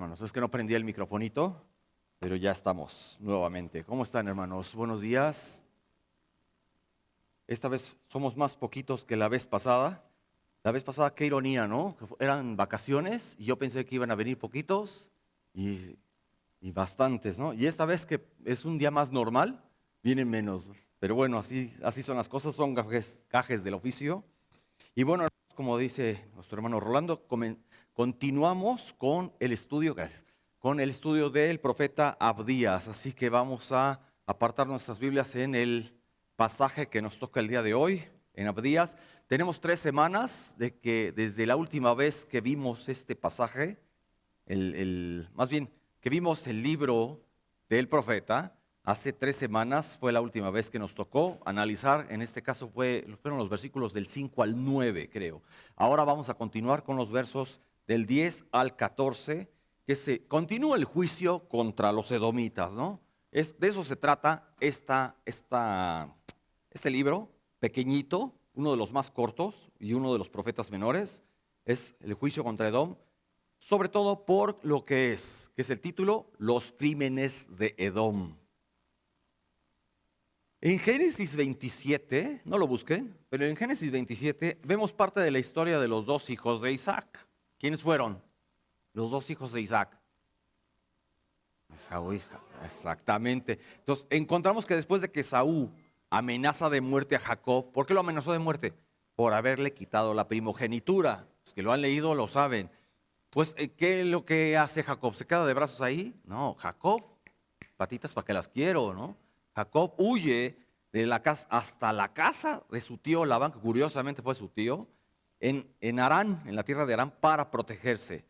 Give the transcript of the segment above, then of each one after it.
hermanos. Es que no prendí el microfonito, pero ya estamos nuevamente. ¿Cómo están, hermanos? Buenos días. Esta vez somos más poquitos que la vez pasada. La vez pasada, qué ironía, ¿no? Eran vacaciones y yo pensé que iban a venir poquitos y, y bastantes, ¿no? Y esta vez que es un día más normal, vienen menos. Pero bueno, así son las cosas, son gajes del oficio. Y bueno, como dice nuestro hermano Rolando, continuamos con el estudio, gracias, con el estudio del profeta Abdías. Así que vamos a apartar nuestras Biblias en el pasaje que nos toca el día de hoy, en Abdías. Tenemos 3 semanas de que desde la última vez que vimos este pasaje, más bien que vimos el libro del profeta. Hace 3 semanas fue la última vez que nos tocó analizar, en este caso fueron los versículos del 5 al 9, creo. Ahora vamos a continuar con los versos del 10 al 14, que se continúa el juicio contra los edomitas, ¿no? De eso se trata este libro, pequeñito, uno de los más cortos y uno de los profetas menores, es el juicio contra Edom, sobre todo por lo que es el título, Los crímenes de Edom. En Génesis 27, no lo busquen, pero en Génesis 27 vemos parte de la historia de los dos hijos de Isaac. ¿Quiénes fueron? Los dos hijos de Isaac. Esaú, exactamente. Entonces, encontramos que después de que Esaú amenaza de muerte a Jacob, ¿por qué lo amenazó de muerte? Por haberle quitado la primogenitura. Los que lo han leído lo saben. Pues, ¿qué es lo que hace Jacob? ¿Se queda de brazos ahí? No, Jacob, patitas para que las quiero, ¿no? Jacob huye de la casa hasta la casa de su tío Labán, que curiosamente fue su tío, en Harán, en la tierra de Harán, para protegerse.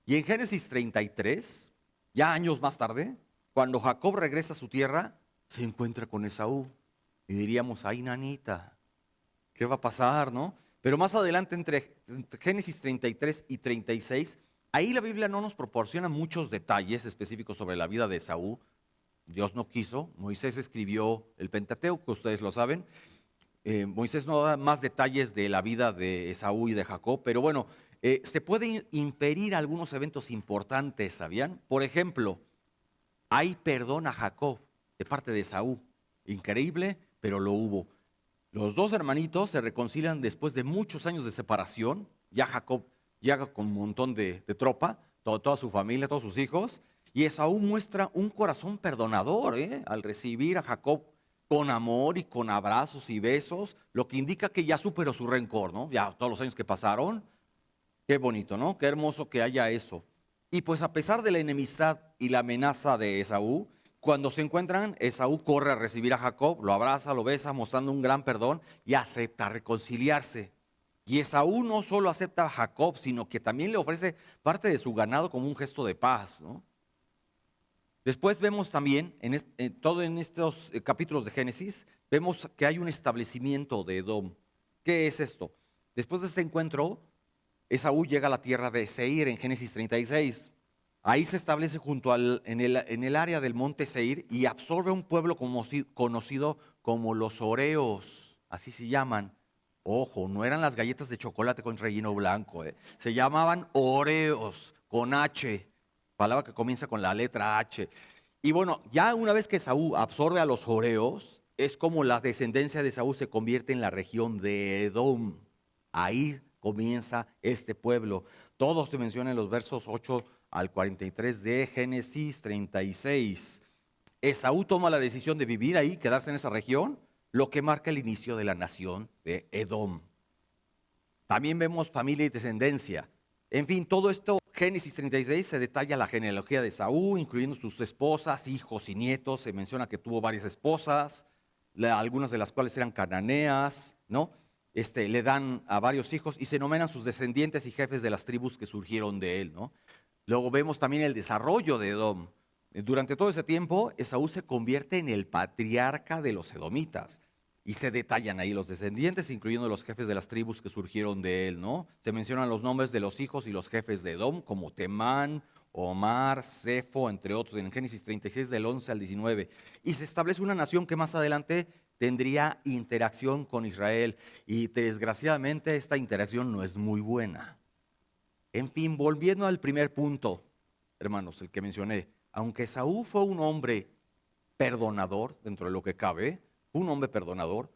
Y en Génesis 33, ya años más tarde, cuando Jacob regresa a su tierra, se encuentra con Esaú. Y diríamos, ay, nanita, ¿qué va a pasar, no? Pero más adelante, entre Génesis 33 y 36, ahí la Biblia no nos proporciona muchos detalles específicos sobre la vida de Esaú. Dios no quiso. Moisés escribió el Pentateuco, ustedes lo saben. Moisés no da más detalles de la vida de Esaú y de Jacob, pero bueno, se pueden inferir algunos eventos importantes, ¿sabían? Por ejemplo, hay perdón a Jacob de parte de Esaú. Increíble, pero lo hubo. Los dos hermanitos se reconcilian después de muchos años de separación. Ya Jacob llega con un montón de tropa, toda su familia, todos sus hijos. Y Esaú muestra un corazón perdonador, al recibir a Jacob con amor y con abrazos y besos, lo que indica que ya superó su rencor, ¿no? Ya todos los años que pasaron. Qué bonito, ¿no? Qué hermoso que haya eso. Y pues a pesar de la enemistad y la amenaza de Esaú, cuando se encuentran, Esaú corre a recibir a Jacob, lo abraza, lo besa, mostrando un gran perdón y acepta reconciliarse. Y Esaú no solo acepta a Jacob, sino que también le ofrece parte de su ganado como un gesto de paz, ¿no? Después vemos también, todo en estos capítulos de Génesis, vemos que hay un establecimiento de Edom. ¿Qué es esto? Después de este encuentro, Esaú llega a la tierra de Seir en Génesis 36. Ahí se establece en el área del monte Seir y absorbe un pueblo conocido como los Horeos, así se llaman. Ojo, no eran las galletas de chocolate con relleno blanco, se llamaban Horeos con H, palabra que comienza con la letra H. Y bueno, ya una vez que Esaú absorbe a los Horeos, es como la descendencia de Esaú se convierte en la región de Edom. Ahí comienza este pueblo. Todos se mencionan en los versos 8 al 43 de Génesis 36. Esaú toma la decisión de vivir ahí, quedarse en esa región, lo que marca el inicio de la nación de Edom. También vemos familia y descendencia. En fin, todo esto, Génesis 36, se detalla la genealogía de Esaú, incluyendo sus esposas, hijos y nietos. Se menciona que tuvo varias esposas, algunas de las cuales eran cananeas, ¿no? Le dan a varios hijos y se enumeran sus descendientes y jefes de las tribus que surgieron de él, ¿no? Luego vemos también el desarrollo de Edom. Durante todo ese tiempo, Esaú se convierte en el patriarca de los edomitas. Y se detallan ahí los descendientes, incluyendo los jefes de las tribus que surgieron de él, ¿no? Se mencionan los nombres de los hijos y los jefes de Edom, como Temán, Omar, Cefo, entre otros, en Génesis 36, del 11 al 19. Y se establece una nación que más adelante tendría interacción con Israel. Y desgraciadamente esta interacción no es muy buena. En fin, volviendo al primer punto, hermanos, el que mencioné, aunque Esaú fue un hombre perdonador, dentro de lo que cabe, un hombre perdonador,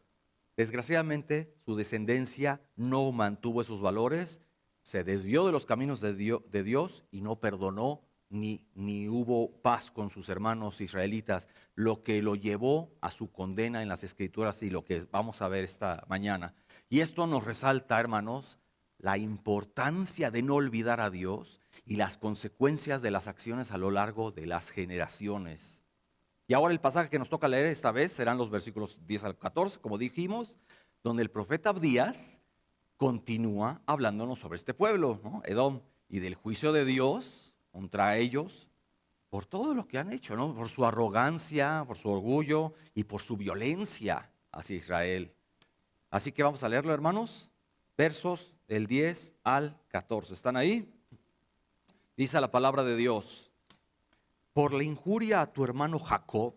desgraciadamente su descendencia no mantuvo esos valores, se desvió de los caminos de Dios y no perdonó ni hubo paz con sus hermanos israelitas, lo que lo llevó a su condena en las Escrituras y lo que vamos a ver esta mañana. Y esto nos resalta, hermanos, la importancia de no olvidar a Dios y las consecuencias de las acciones a lo largo de las generaciones. Y ahora el pasaje que nos toca leer esta vez serán los versículos 10 al 14, como dijimos, donde el profeta Abdías continúa hablándonos sobre este pueblo, ¿no? Edom, y del juicio de Dios contra ellos por todo lo que han hecho, ¿no? Por su arrogancia, por su orgullo y por su violencia hacia Israel. Así que vamos a leerlo, hermanos, versos del 10 al 14. ¿Están ahí? Dice la palabra de Dios: por la injuria a tu hermano Jacob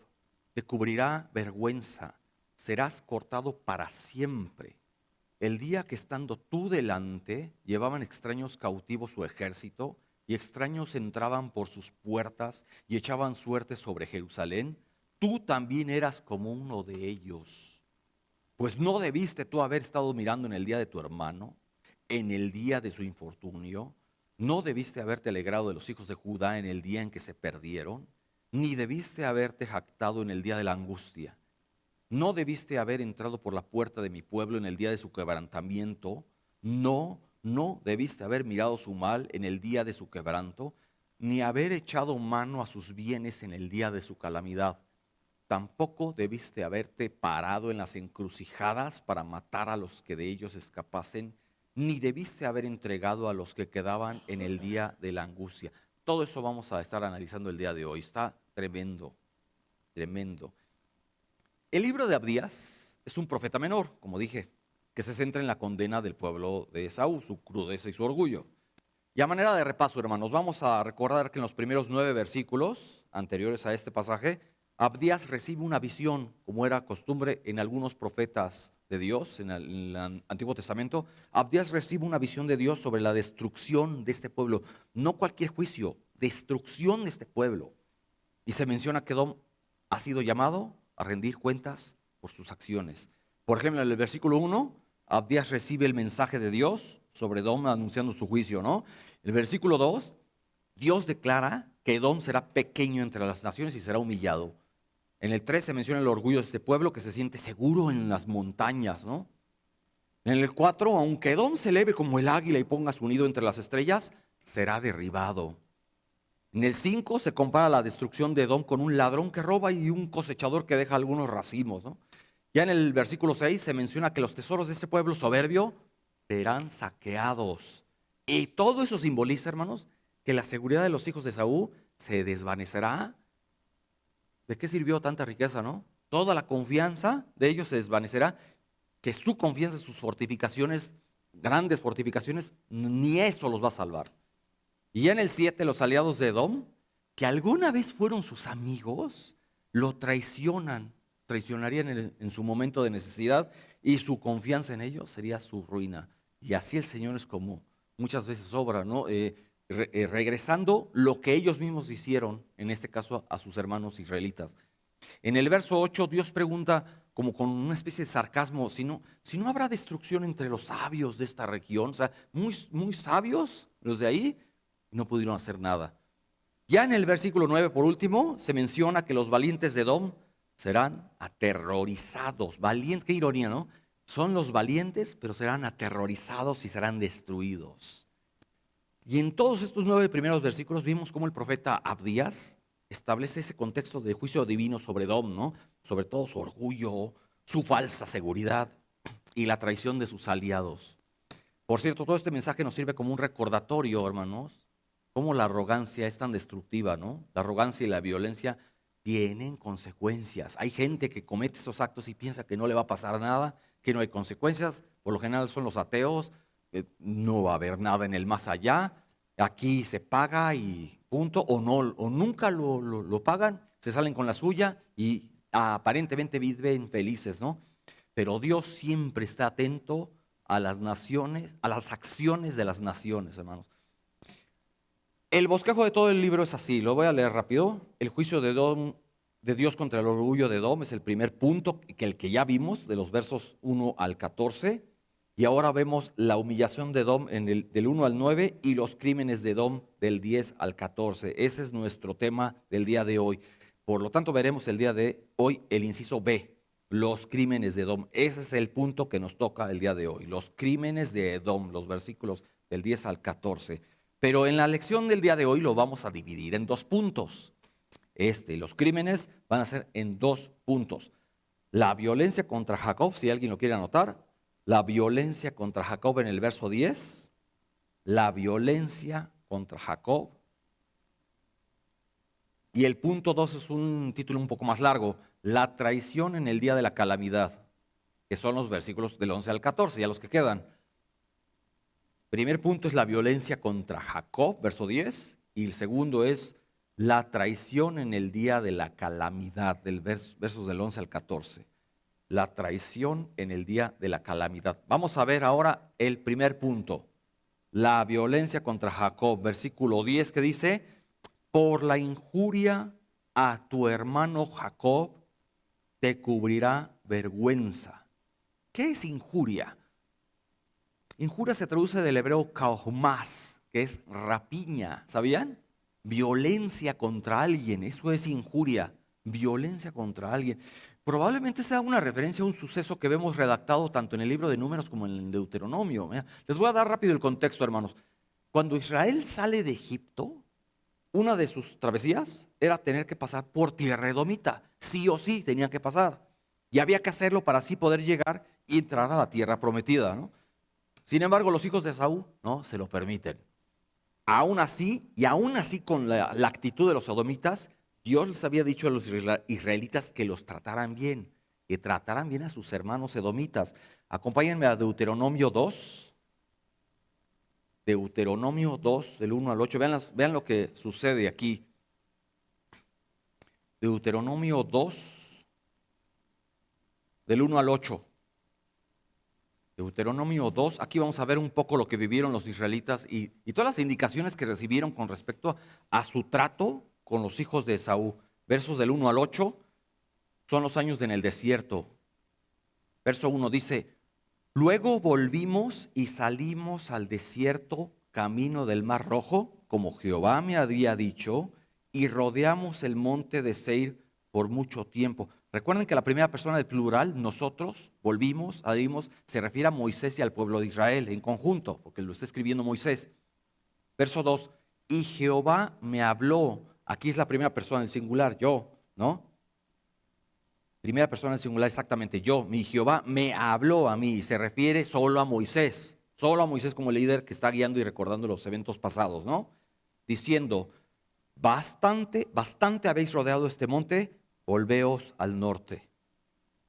te cubrirá vergüenza, serás cortado para siempre. El día que estando tú delante, llevaban extraños cautivos su ejército, y extraños entraban por sus puertas y echaban suerte sobre Jerusalén, tú también eras como uno de ellos. Pues no debiste tú haber estado mirando en el día de tu hermano, en el día de su infortunio. No debiste haberte alegrado de los hijos de Judá en el día en que se perdieron, ni debiste haberte jactado en el día de la angustia. No debiste haber entrado por la puerta de mi pueblo en el día de su quebrantamiento. No debiste haber mirado su mal en el día de su quebranto, ni haber echado mano a sus bienes en el día de su calamidad. Tampoco debiste haberte parado en las encrucijadas para matar a los que de ellos escapasen, ni debiste haber entregado a los que quedaban en el día de la angustia. Todo eso vamos a estar analizando el día de hoy. Está tremendo, tremendo. El libro de Abdías es un profeta menor, como dije, que se centra en la condena del pueblo de Esaú, su crudeza y su orgullo. Y a manera de repaso, hermanos, vamos a recordar que en los primeros 9 versículos anteriores a este pasaje, Abdías recibe una visión, como era costumbre en algunos profetas de Dios en el Antiguo Testamento. Abdías recibe una visión de Dios sobre la destrucción de este pueblo, no cualquier juicio, destrucción de este pueblo. Y se menciona que Edom ha sido llamado a rendir cuentas por sus acciones. Por ejemplo, en el versículo 1, Abdías recibe el mensaje de Dios sobre Edom anunciando su juicio, ¿no? El versículo 2, Dios declara que Edom será pequeño entre las naciones y será humillado. En el 3 se menciona el orgullo de este pueblo que se siente seguro en las montañas, ¿no? En el 4, aunque Edom se eleve como el águila y ponga su nido entre las estrellas, será derribado. En el 5 se compara la destrucción de Edom con un ladrón que roba y un cosechador que deja algunos racimos, ¿no? Ya en el versículo 6 se menciona que los tesoros de este pueblo soberbio serán saqueados. Y todo eso simboliza, hermanos, que la seguridad de los hijos de Saúl se desvanecerá. ¿De qué sirvió tanta riqueza, no? Toda la confianza de ellos se desvanecerá, que su confianza en sus fortificaciones, grandes fortificaciones, ni eso los va a salvar. Y ya en el 7, los aliados de Edom, que alguna vez fueron sus amigos, lo traicionarían en su momento de necesidad, y su confianza en ellos sería su ruina. Y así el Señor es como muchas veces obra, ¿no? Regresando lo que ellos mismos hicieron, en este caso a sus hermanos israelitas. En el verso 8 Dios pregunta como con una especie de sarcasmo, si no habrá destrucción entre los sabios de esta región, o sea, muy sabios los de ahí, no pudieron hacer nada. Ya en el versículo 9, por último, se menciona que los valientes de Edom serán aterrorizados. Valientes, qué ironía, ¿no? Son los valientes, pero serán aterrorizados y serán destruidos. Y en todos estos 9 primeros versículos vimos cómo el profeta Abdías establece ese contexto de juicio divino sobre Edom, ¿no? Sobre todo su orgullo, su falsa seguridad y la traición de sus aliados. Por cierto, todo este mensaje nos sirve como un recordatorio, hermanos, cómo la arrogancia es tan destructiva, ¿no? La arrogancia y la violencia tienen consecuencias. Hay gente que comete esos actos y piensa que no le va a pasar nada, que no hay consecuencias. Por lo general son los ateos, no va a haber nada en el más allá. Aquí se paga y punto, o no, o nunca lo pagan, se salen con la suya y aparentemente viven felices, ¿no? Pero Dios siempre está atento a las naciones, a las acciones de las naciones, hermanos. El bosquejo de todo el libro es así, lo voy a leer rápido. El juicio de Dios contra el orgullo de Edom es el primer punto, el que ya vimos, de los versos 1 al 14. Y ahora vemos la humillación de Edom del 1 al 9 y los crímenes de Edom del 10 al 14. Ese es nuestro tema del día de hoy. Por lo tanto, veremos el día de hoy el inciso B, los crímenes de Edom. Ese es el punto que nos toca el día de hoy, los crímenes de Edom, los versículos del 10 al 14. Pero en la lección del día de hoy lo vamos a dividir en dos puntos. Los crímenes van a ser en dos puntos. La violencia contra Jacob, si alguien lo quiere anotar, la violencia contra Jacob en el verso 10, la violencia contra Jacob. Y el punto 2 es un título un poco más largo, la traición en el día de la calamidad, que son los versículos del 11 al 14, ya los que quedan. Primer punto es la violencia contra Jacob, verso 10, y el segundo es la traición en el día de la calamidad, versos del 11 al 14. La traición en el día de la calamidad. Vamos a ver ahora el primer punto, la violencia contra Jacob, versículo 10, que dice: por la injuria a tu hermano Jacob te cubrirá vergüenza. ¿Qué es injuria? Injuria se traduce del hebreo kaomas, que es rapiña, ¿sabían? Violencia contra alguien, eso es injuria, violencia contra alguien. Probablemente sea una referencia a un suceso que vemos redactado tanto en el libro de Números como en el Deuteronomio. Les voy a dar rápido el contexto, hermanos. Cuando Israel sale de Egipto, una de sus travesías era tener que pasar por tierra edomita, sí o sí tenían que pasar. Y había que hacerlo para así poder llegar y entrar a la tierra prometida, ¿no? Sin embargo, los hijos de Esaú no se lo permiten. Aún así, y aún así con la actitud de los edomitas, Dios les había dicho a los israelitas que los trataran bien, que trataran bien a sus hermanos edomitas. Acompáñenme a Deuteronomio 2. Deuteronomio 2, del 1 al 8. Vean lo que sucede aquí. Deuteronomio 2, del 1 al 8. Deuteronomio 2, aquí vamos a ver un poco lo que vivieron los israelitas y todas las indicaciones que recibieron con respecto a su trato con los hijos de Esaú. Versos del 1 al 8 son los años en el desierto. Verso 1 dice: luego volvimos y salimos al desierto camino del Mar Rojo, como Jehová me había dicho, y rodeamos el monte de Seir por mucho tiempo. Recuerden que la primera persona del plural, nosotros, volvimos, se refiere a Moisés y al pueblo de Israel en conjunto, porque lo está escribiendo Moisés. Verso 2, y Jehová me habló. Aquí es la primera persona del singular, yo, ¿no? Primera persona del singular, exactamente, yo. Mi Jehová me habló a mí. Se refiere solo a Moisés como líder que está guiando y recordando los eventos pasados, ¿no? Diciendo: bastante habéis rodeado este monte, volveos al norte.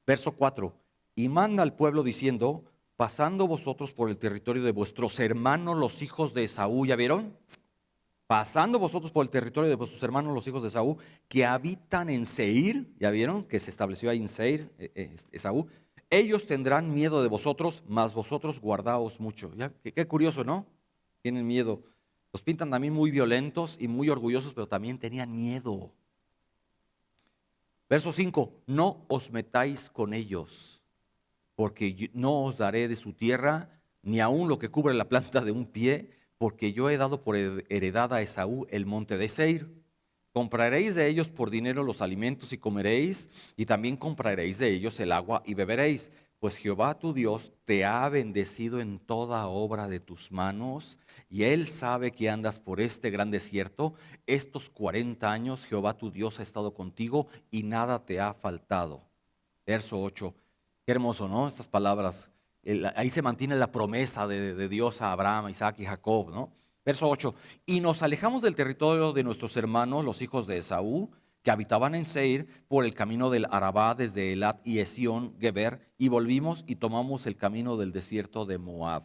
Verso 4, y manda al pueblo diciendo: pasando vosotros por el territorio de vuestros hermanos los hijos de Esaú, ¿ya vieron? Pasando vosotros por el territorio de vuestros hermanos los hijos de Esaú, que habitan en Seir, ¿ya vieron? Que se estableció ahí en Seir, Esaú. Ellos tendrán miedo de vosotros, mas vosotros guardaos mucho. ¿Ya? Qué curioso, ¿no? Tienen miedo. Los pintan también muy violentos y muy orgullosos, pero también tenían miedo. Verso 5, no os metáis con ellos, porque no os daré de su tierra, ni aun lo que cubre la planta de un pie, porque yo he dado por heredad a Esaú el monte de Seir. Compraréis de ellos por dinero los alimentos y comeréis, y también compraréis de ellos el agua y beberéis. Pues Jehová tu Dios te ha bendecido en toda obra de tus manos, y Él sabe que andas por este gran desierto. Estos 40 años Jehová tu Dios ha estado contigo y nada te ha faltado. Verso 8. Qué hermoso, ¿no? Estas palabras. Ahí se mantiene la promesa de Dios a Abraham, a Isaac y Jacob, ¿no? Verso 8, y nos alejamos del territorio de nuestros hermanos, los hijos de Esaú, que habitaban en Seir, por el camino del Arabá, desde Elat y Esión, Geber, y volvimos y tomamos el camino del desierto de Moab.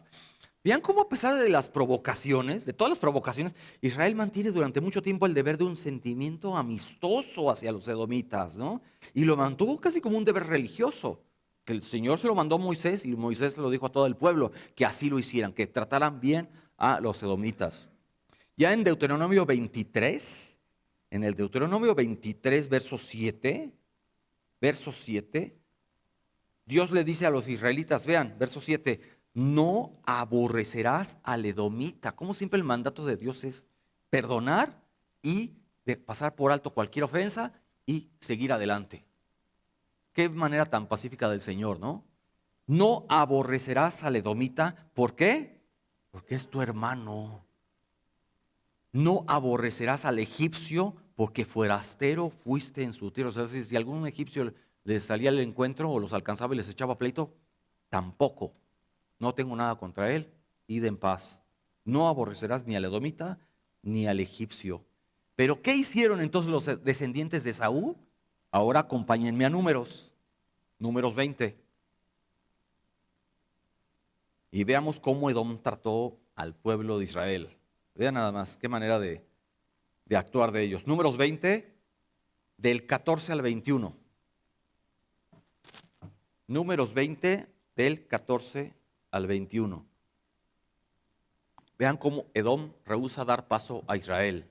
Vean cómo, a pesar de las provocaciones, de todas las provocaciones, Israel mantiene durante mucho tiempo el deber de un sentimiento amistoso hacia los edomitas, ¿no? Y lo mantuvo casi como un deber religioso, que el Señor se lo mandó a Moisés y Moisés se lo dijo a todo el pueblo, que así lo hicieran, que trataran bien a los edomitas. Ya en Deuteronomio 23, en el Deuteronomio 23, verso 7, Dios le dice a los israelitas, vean, verso 7, no aborrecerás al edomita. Como siempre el mandato de Dios es perdonar y de pasar por alto cualquier ofensa y seguir adelante. Qué manera tan pacífica del Señor, ¿no? No aborrecerás al edomita. ¿Por qué? Porque es tu hermano. No aborrecerás al egipcio porque forastero fuiste en su tierra. O sea, si algún egipcio les salía al encuentro o los alcanzaba y les echaba pleito, tampoco. No tengo nada contra él. Id en paz. No aborrecerás ni al edomita ni al egipcio. Pero ¿qué hicieron entonces los descendientes de Saúl? Ahora acompáñenme a Números. Números 20. Y veamos cómo Edom trató al pueblo de Israel. Vean nada más qué manera de actuar de ellos. Números 20, del 14 al 21. Números 20, del 14 al 21. Vean cómo Edom rehúsa dar paso a Israel.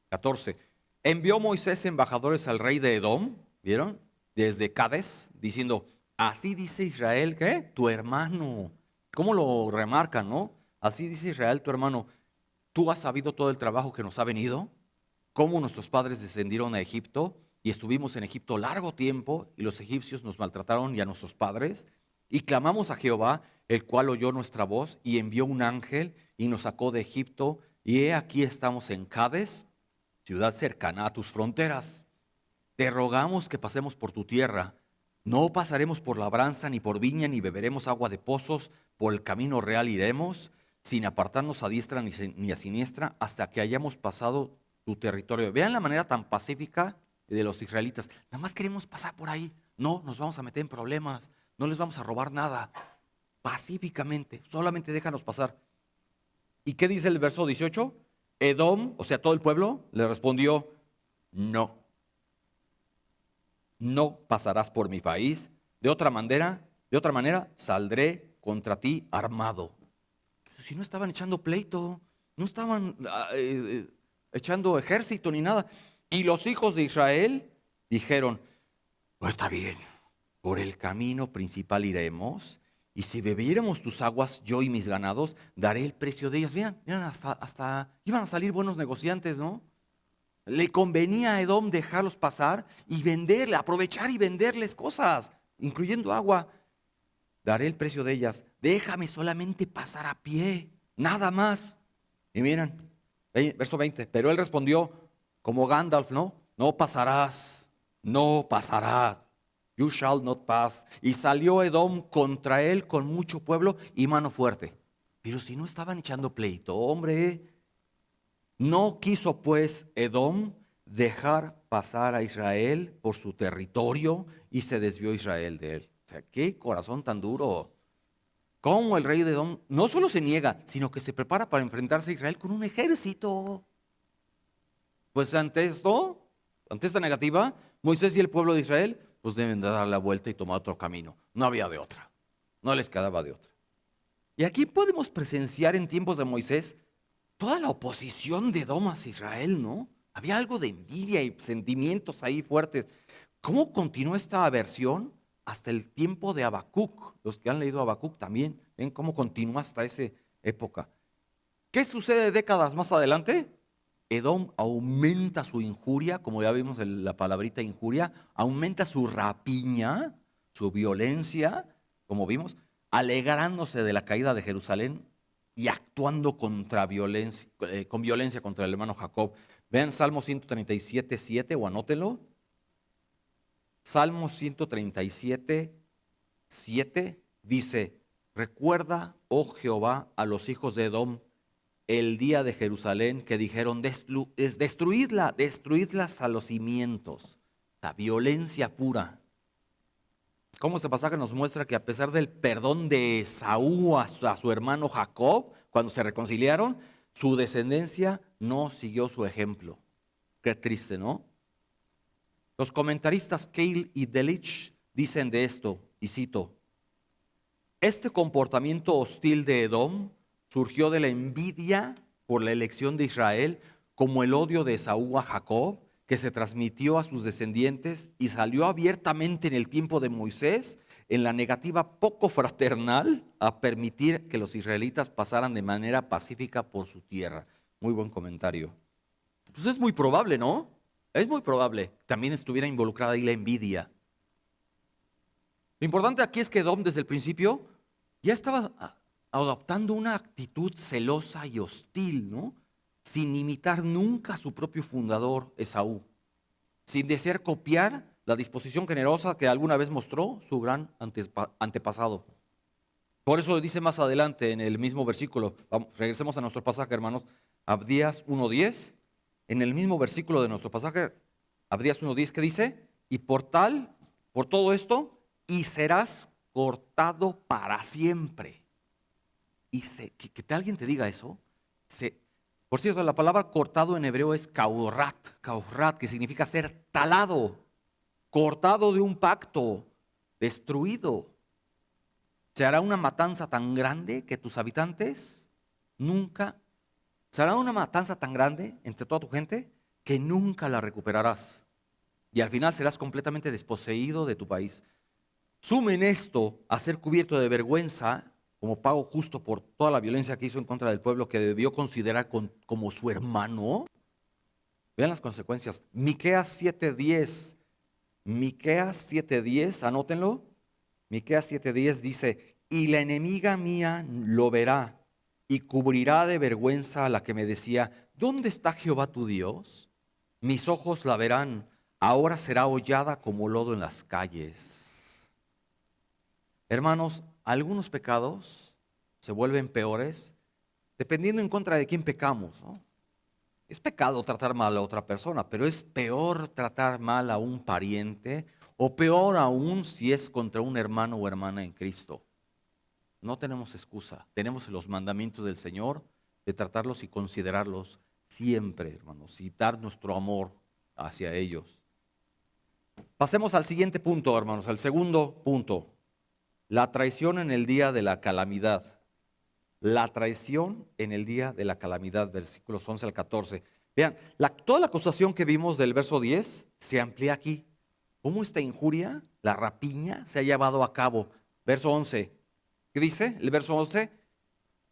14. Envió Moisés embajadores al rey de Edom, ¿vieron? Desde Cades, diciendo, así dice Israel, ¿qué? Tu hermano. ¿Cómo lo remarcan, no? Así dice Israel, tu hermano. ¿Tú has sabido todo el trabajo que nos ha venido? ¿Cómo nuestros padres descendieron a Egipto y estuvimos en Egipto largo tiempo y los egipcios nos maltrataron y a nuestros padres? Y clamamos a Jehová, el cual oyó nuestra voz y envió un ángel y nos sacó de Egipto. Y he aquí estamos en Cades, ciudad cercana a tus fronteras. Te rogamos que pasemos por tu tierra. No pasaremos por labranza, ni por viña, ni beberemos agua de pozos. Por el camino real iremos, sin apartarnos a diestra ni a siniestra, hasta que hayamos pasado tu territorio. Vean la manera tan pacífica de los israelitas. Nada más queremos pasar por ahí. No nos vamos a meter en problemas. No les vamos a robar nada. Pacíficamente. Solamente déjanos pasar. ¿Y qué dice el verso 18? Edom, o sea, todo el pueblo, le respondió, no. No pasarás por mi país. De otra manera, saldré contra ti armado. Si no estaban echando pleito, no estaban echando ejército ni nada. Y los hijos de Israel dijeron, pues está bien, por el camino principal iremos, y si bebiéramos tus aguas, yo y mis ganados, daré el precio de ellas. Vean, hasta iban a salir buenos negociantes, ¿no? Le convenía a Edom dejarlos pasar y venderle, aprovechar y venderles cosas, incluyendo agua. Daré el precio de ellas. Déjame solamente pasar a pie, nada más. Y miren, verso 20. Pero él respondió, como Gandalf, ¿no? No pasarás, no pasarás. You shall not pass. Y salió Edom contra él con mucho pueblo y mano fuerte. Pero si no estaban echando pleito, hombre. No quiso pues Edom dejar pasar a Israel por su territorio y se desvió Israel de él. O sea, qué corazón tan duro. Cómo el rey de Edom no solo se niega, sino que se prepara para enfrentarse a Israel con un ejército. Pues ante esto, ante esta negativa, Moisés y el pueblo de Israel pues deben de dar la vuelta y tomar otro camino. No había de otra. No les quedaba de otra. Y aquí podemos presenciar en tiempos de Moisés toda la oposición de Edom hacia Israel, ¿no? Había algo de envidia y sentimientos ahí fuertes. ¿Cómo continuó esta aversión hasta el tiempo de Habacuc? Los que han leído Habacuc también ven cómo continúa hasta esa época. ¿Qué sucede décadas más adelante? Edom aumenta su injuria, como ya vimos en la palabrita injuria, aumenta su rapiña, su violencia, como vimos, alegrándose de la caída de Jerusalén y actuando contra violencia, con violencia contra el hermano Jacob. Vean Salmo 137, 7 o anótenlo. Salmo 137, 7 dice, recuerda, oh Jehová, a los hijos de Edom el día de Jerusalén que dijeron, destruidla, destruidla hasta los cimientos. La violencia pura. ¿Cómo este pasaje nos muestra que a pesar del perdón de Esaú a su hermano Jacob, cuando se reconciliaron, su descendencia no siguió su ejemplo? Qué triste, ¿no? Los comentaristas Keil y Delitzsch dicen de esto, y cito, este comportamiento hostil de Edom surgió de la envidia por la elección de Israel, como el odio de Esaú a Jacob, que se transmitió a sus descendientes y salió abiertamente en el tiempo de Moisés, en la negativa poco fraternal a permitir que los israelitas pasaran de manera pacífica por su tierra. Muy buen comentario. Pues es muy probable, ¿no? Es muy probable que también estuviera involucrada ahí la envidia. Lo importante aquí es que Edom desde el principio ya estaba adoptando una actitud celosa y hostil, ¿no? Sin imitar nunca a su propio fundador, Esaú, sin desear copiar la disposición generosa que alguna vez mostró su gran antepasado. Por eso dice más adelante en el mismo versículo, regresemos a nuestro pasaje, hermanos, Abdías 1:10, en el mismo versículo de nuestro pasaje, Abdías 1:10, ¿qué dice? Y por todo esto, y serás cortado para siempre. Que alguien te diga eso. Por cierto, la palabra cortado en hebreo es kaurat, que significa ser talado, cortado de un pacto, destruido. Se hará una matanza tan grande que tus habitantes nunca, se hará una matanza tan grande entre toda tu gente que nunca la recuperarás. Y al final serás completamente desposeído de tu país. Sumen esto a ser cubierto de vergüenza como pago justo por toda la violencia que hizo en contra del pueblo que debió considerar como su hermano. Vean las consecuencias. Miqueas 7:10, anótenlo. Miqueas 7:10 dice, y la enemiga mía lo verá y cubrirá de vergüenza a la que me decía, ¿dónde está Jehová tu Dios? Mis ojos la verán, ahora será hollada como lodo en las calles. Hermanos, algunos pecados se vuelven peores dependiendo en contra de quién pecamos, ¿no? Es pecado tratar mal a otra persona, pero es peor tratar mal a un pariente o peor aún si es contra un hermano o hermana en Cristo. No tenemos excusa, tenemos los mandamientos del Señor de tratarlos y considerarlos siempre, hermanos, y dar nuestro amor hacia ellos. Pasemos al siguiente punto, hermanos, al segundo punto. La traición en el día de la calamidad. La traición en el día de la calamidad, versículos 11 al 14. Vean, toda la acusación que vimos del verso 10 se amplía aquí. ¿Cómo esta injuria, la rapiña, se ha llevado a cabo? Verso 11. ¿Qué dice? El verso 11.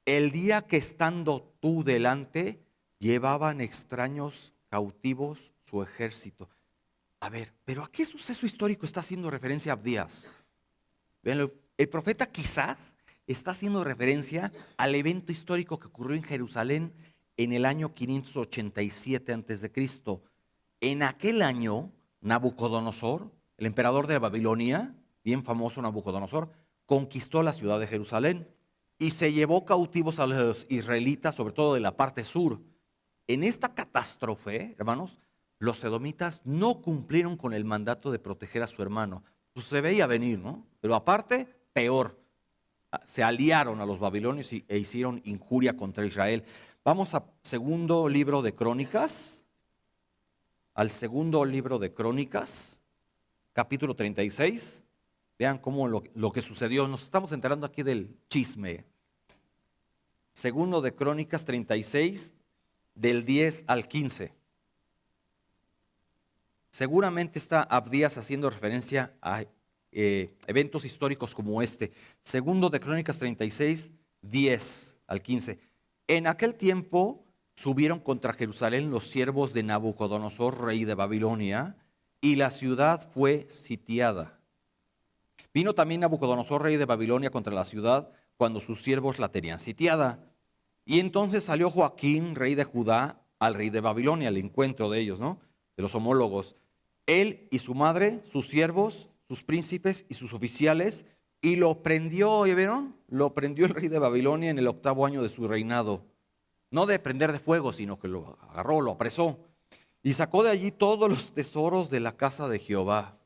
El día que estando tú delante, llevaban extraños cautivos su ejército. A ver, ¿pero a qué suceso histórico está haciendo referencia Abdías? Vean, el profeta quizás está haciendo referencia al evento histórico que ocurrió en Jerusalén en el año 587 a.C. En aquel año, Nabucodonosor, el emperador de Babilonia, bien famoso Nabucodonosor, conquistó la ciudad de Jerusalén y se llevó cautivos a los israelitas, sobre todo de la parte sur. En esta catástrofe, hermanos, los edomitas no cumplieron con el mandato de proteger a su hermano. Pues se veía venir, ¿no? Pero aparte, peor. Se aliaron a los babilonios e hicieron injuria contra Israel. Vamos al segundo libro de Crónicas, capítulo 36. Vean cómo lo que sucedió. Nos estamos enterando aquí del chisme. Segundo de Crónicas 36, del 10 al 15. Seguramente está Abdías haciendo referencia a eventos históricos como este. Segundo de Crónicas 36, 10 al 15. En aquel tiempo subieron contra Jerusalén los siervos de Nabucodonosor, rey de Babilonia, y la ciudad fue sitiada. Vino también Nabucodonosor, rey de Babilonia, contra la ciudad cuando sus siervos la tenían sitiada. Y entonces salió Joaquín, rey de Judá, al rey de Babilonia, al encuentro de ellos, ¿no? De los homólogos. Él y su madre, sus siervos, sus príncipes y sus oficiales, y lo prendió, ¿ya vieron? Lo prendió el rey de Babilonia en el 8º año de su reinado. No de prender de fuego, sino que lo agarró, lo apresó. Y sacó de allí todos los tesoros de la casa de Jehová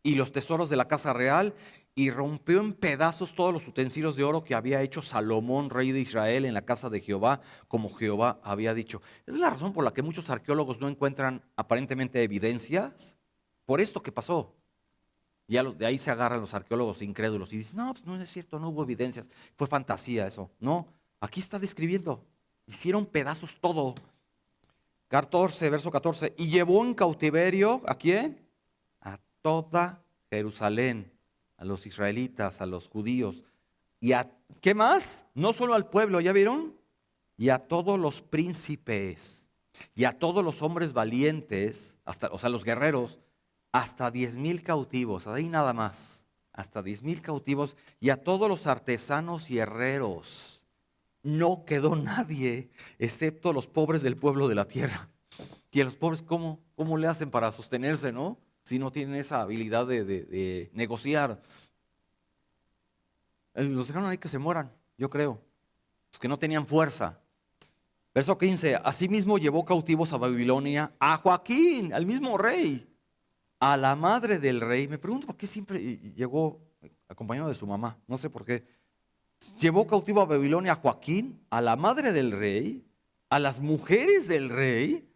y los tesoros de la casa real, y rompió en pedazos todos los utensilios de oro que había hecho Salomón, rey de Israel, en la casa de Jehová, como Jehová había dicho. Esa es la razón por la que muchos arqueólogos no encuentran aparentemente evidencias por esto que pasó. Ya de ahí se agarran los arqueólogos incrédulos y dicen, no, pues no es cierto, no hubo evidencias, fue fantasía eso. No, aquí está describiendo. Hicieron pedazos todo. 14, verso 14. Y llevó en cautiverio, ¿a quién? A toda Jerusalén, a los israelitas, a los judíos. ¿Y a qué más? No solo al pueblo, ¿ya vieron? Y a todos los príncipes, y a todos los hombres valientes, hasta, o sea, los guerreros, hasta 10,000 cautivos, ahí nada más, hasta 10,000 cautivos, y a todos los artesanos y herreros. No quedó nadie, excepto los pobres del pueblo de la tierra. Y a los pobres, ¿cómo le hacen para sostenerse, no? Si no tienen esa habilidad de negociar. Los dejaron ahí que se mueran, yo creo. Los que no tenían fuerza. Verso 15. Asimismo llevó cautivos a Babilonia a Joaquín, al mismo rey, a la madre del rey. Me pregunto por qué siempre llegó acompañado de su mamá. No sé por qué. Llevó cautivo a Babilonia a Joaquín, a la madre del rey, a las mujeres del rey,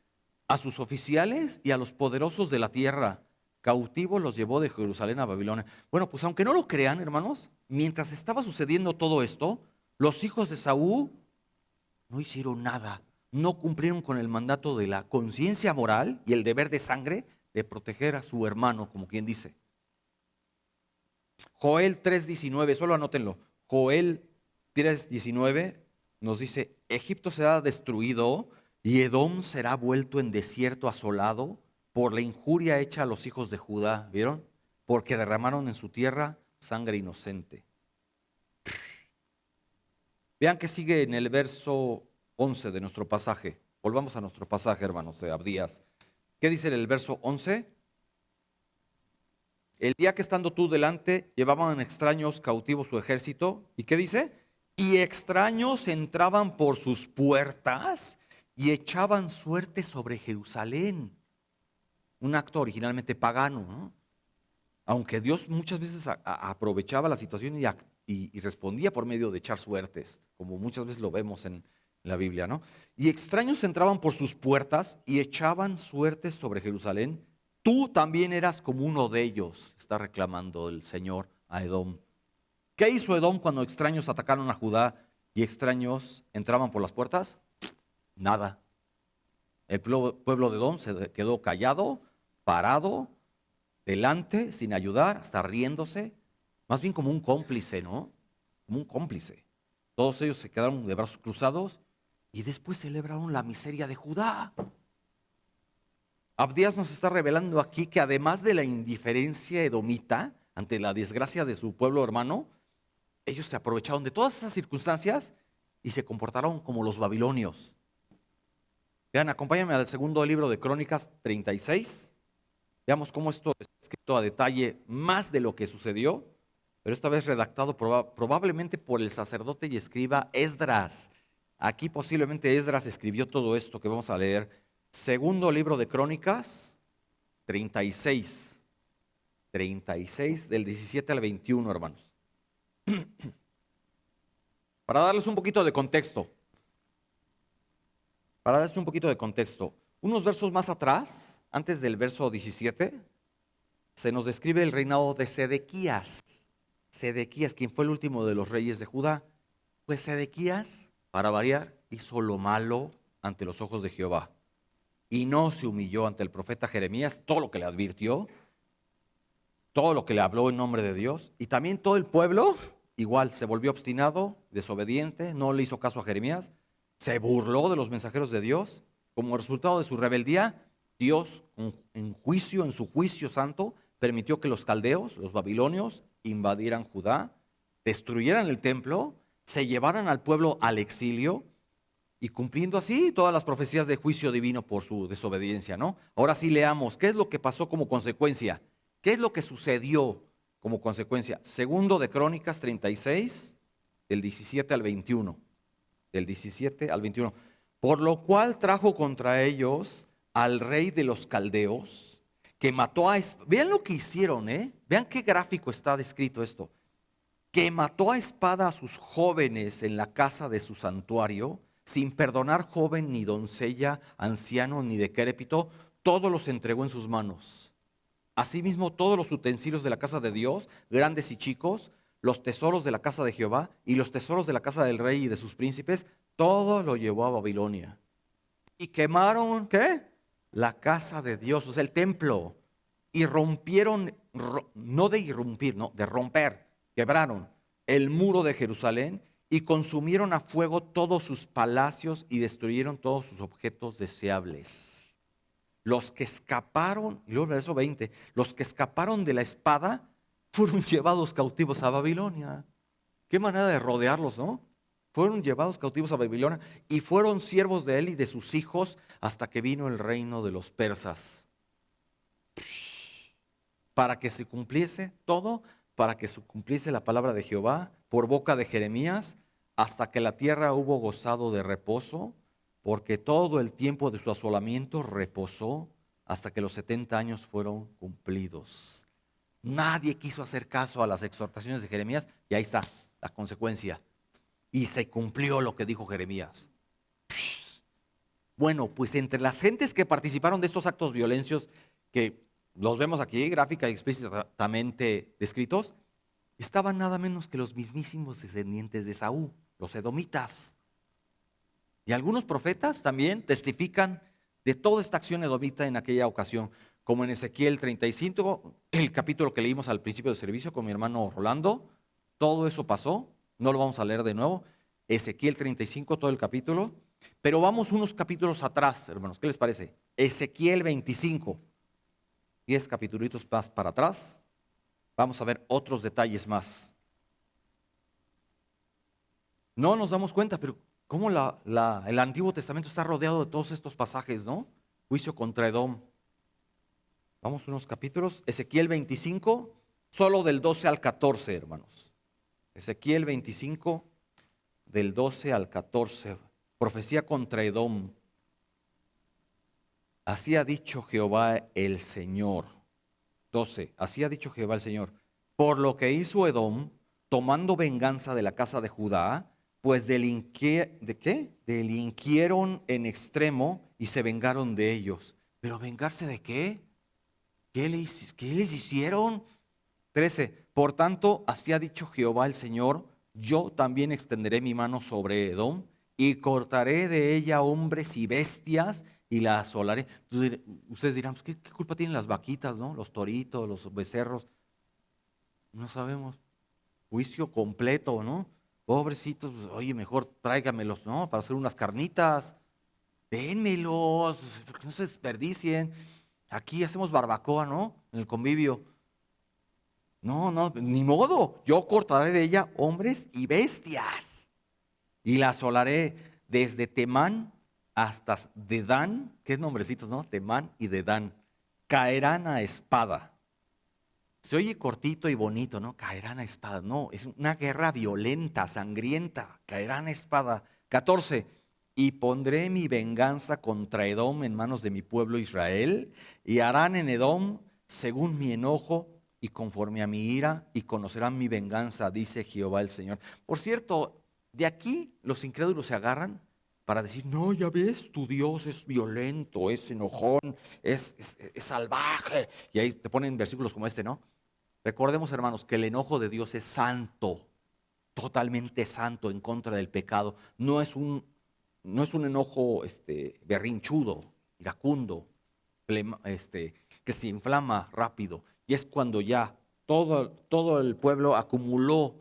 a sus oficiales y a los poderosos de la tierra. Cautivos los llevó de Jerusalén a Babilonia. Bueno, pues aunque no lo crean, hermanos, mientras estaba sucediendo todo esto, los hijos de Saúl no hicieron nada. No cumplieron con el mandato de la conciencia moral y el deber de sangre de proteger a su hermano, como quien dice. Joel 3:19, solo anótenlo. Joel 3:19 nos dice, Egipto será destruido y Edom será vuelto en desierto asolado por la injuria hecha a los hijos de Judá. ¿Vieron? Porque derramaron en su tierra sangre inocente. Vean que sigue en el verso 11 de nuestro pasaje. Volvamos a nuestro pasaje, hermanos, de Abdías. ¿Qué dice en el verso 11? El día que estando tú delante, llevaban extraños cautivos su ejército. ¿Y qué dice? Y extraños entraban por sus puertas y echaban suerte sobre Jerusalén. Un acto originalmente pagano, ¿no? Aunque Dios muchas veces aprovechaba la situación y respondía por medio de echar suertes, como muchas veces lo vemos en la Biblia, ¿no? Y extraños entraban por sus puertas y echaban suertes sobre Jerusalén. Tú también eras como uno de ellos, está reclamando el Señor a Edom. ¿Qué hizo Edom cuando extraños atacaron a Judá y extraños entraban por las puertas? Nada. El pueblo de Edom se quedó callado, parado, delante, sin ayudar, hasta riéndose, más bien como un cómplice, ¿no? Como un cómplice. Todos ellos se quedaron de brazos cruzados y después celebraron la miseria de Judá. Abdías nos está revelando aquí que además de la indiferencia edomita ante la desgracia de su pueblo hermano, ellos se aprovecharon de todas esas circunstancias y se comportaron como los babilonios. Vean, acompáñenme al segundo libro de Crónicas 36. Veamos cómo esto está escrito a detalle más de lo que sucedió, pero esta vez redactado probablemente por el sacerdote y escriba Esdras. Aquí posiblemente Esdras escribió todo esto que vamos a leer. Segundo libro de Crónicas 36. 36 del 17 al 21, hermanos. Para darles un poquito de contexto. Unos versos más atrás, antes del verso 17, se nos describe el reinado de Sedequías. Sedequías, quien fue el último de los reyes de Judá. Pues Sedequías, para variar, hizo lo malo ante los ojos de Jehová. Y no se humilló ante el profeta Jeremías, todo lo que le advirtió, todo lo que le habló en nombre de Dios. Y también todo el pueblo, igual, se volvió obstinado, desobediente, no le hizo caso a Jeremías. Se burló de los mensajeros de Dios. Como resultado de su rebeldía, Dios, en su juicio santo, permitió que los caldeos, los babilonios, invadieran Judá, destruyeran el templo, se llevaran al pueblo al exilio y cumpliendo así todas las profecías de juicio divino por su desobediencia, ¿no? Ahora sí leamos, ¿qué es lo que pasó como consecuencia? ¿Qué es lo que sucedió como consecuencia? Segundo de Crónicas 36, del 17 al 21. Del 17 al 21. Por lo cual trajo contra ellos al rey de los caldeos, que mató a... Vean lo que hicieron, ¿eh? Vean qué gráfico está descrito esto. Que mató a espada a sus jóvenes en la casa de su santuario, sin perdonar joven ni doncella, anciano ni decrépito, todos los entregó en sus manos. Asimismo, todos los utensilios de la casa de Dios, grandes y chicos, los tesoros de la casa de Jehová y los tesoros de la casa del rey y de sus príncipes, todo lo llevó a Babilonia. Y quemaron, ¿qué? La casa de Dios, o sea, el templo. Y rompieron, no de irrumpir, no, de romper, quebraron el muro de Jerusalén y consumieron a fuego todos sus palacios y destruyeron todos sus objetos deseables. Los que escaparon, y luego el verso 20, los que escaparon de la espada fueron llevados cautivos a Babilonia. Qué manera de rodearlos, ¿no? Fueron llevados cautivos a Babilonia y fueron siervos de él y de sus hijos hasta que vino el reino de los persas. Para que se cumpliese todo, para que se cumpliese la palabra de Jehová por boca de Jeremías, hasta que la tierra hubo gozado de reposo, porque todo el tiempo de su asolamiento reposó hasta que los 70 años fueron cumplidos. Nadie quiso hacer caso a las exhortaciones de Jeremías y ahí está la consecuencia. Y se cumplió lo que dijo Jeremías. Bueno, pues entre las gentes que participaron de estos actos violentos, que los vemos aquí gráfica y explícitamente descritos, estaban nada menos que los mismísimos descendientes de Saúl, los edomitas. Y algunos profetas también testifican de toda esta acción edomita en aquella ocasión, como en Ezequiel 35, el capítulo que leímos al principio del servicio con mi hermano Rolando. Todo eso pasó, no lo vamos a leer de nuevo. Ezequiel 35, todo el capítulo. Pero vamos unos capítulos atrás, hermanos, ¿qué les parece? Ezequiel 25, 10 capítulos más para atrás. Vamos a ver otros detalles más. No nos damos cuenta, pero cómo el Antiguo Testamento está rodeado de todos estos pasajes, ¿no? Juicio contra Edom. Vamos unos capítulos. Ezequiel 25, solo del 12 al 14, hermanos. Ezequiel 25, del 12 al 14. Profecía contra Edom. Así ha dicho Jehová el Señor. 12. Así ha dicho Jehová el Señor. Por lo que hizo Edom, tomando venganza de la casa de Judá, pues ¿de qué? Delinquieron en extremo y se vengaron de ellos. ¿Pero vengarse de qué? ¿Qué les hicieron? 13. Por tanto, así ha dicho Jehová el Señor, yo también extenderé mi mano sobre Edom y cortaré de ella hombres y bestias y la asolaré. Ustedes dirán, pues, ¿qué culpa tienen las vaquitas, no? Los toritos, los becerros. No sabemos. Juicio completo, ¿no? Pobrecitos, pues, oye, mejor tráigamelos, ¿no? Para hacer unas carnitas. Dénmelos, porque no se desperdicien. Aquí hacemos barbacoa, ¿no? En el convivio. No, ni modo. Yo cortaré de ella hombres y bestias. Y la asolaré desde Temán hasta Dedán. ¿Qué nombrecitos, no? Temán y Dedán. Caerán a espada. Se oye cortito y bonito, ¿no? Caerán a espada. No, es una guerra violenta, sangrienta. Caerán a espada. 14. Y pondré mi venganza contra Edom en manos de mi pueblo Israel, y harán en Edom según mi enojo y conforme a mi ira, y conocerán mi venganza, dice Jehová el Señor. Por cierto, de aquí los incrédulos se agarran para decir, no, ya ves, tu Dios es violento, es enojón, es salvaje. Y ahí te ponen versículos como este, ¿no? Recordemos, hermanos, que el enojo de Dios es santo, totalmente santo, en contra del pecado. No es un enojo berrinchudo, iracundo, que se inflama rápido. Y es cuando ya todo el pueblo acumuló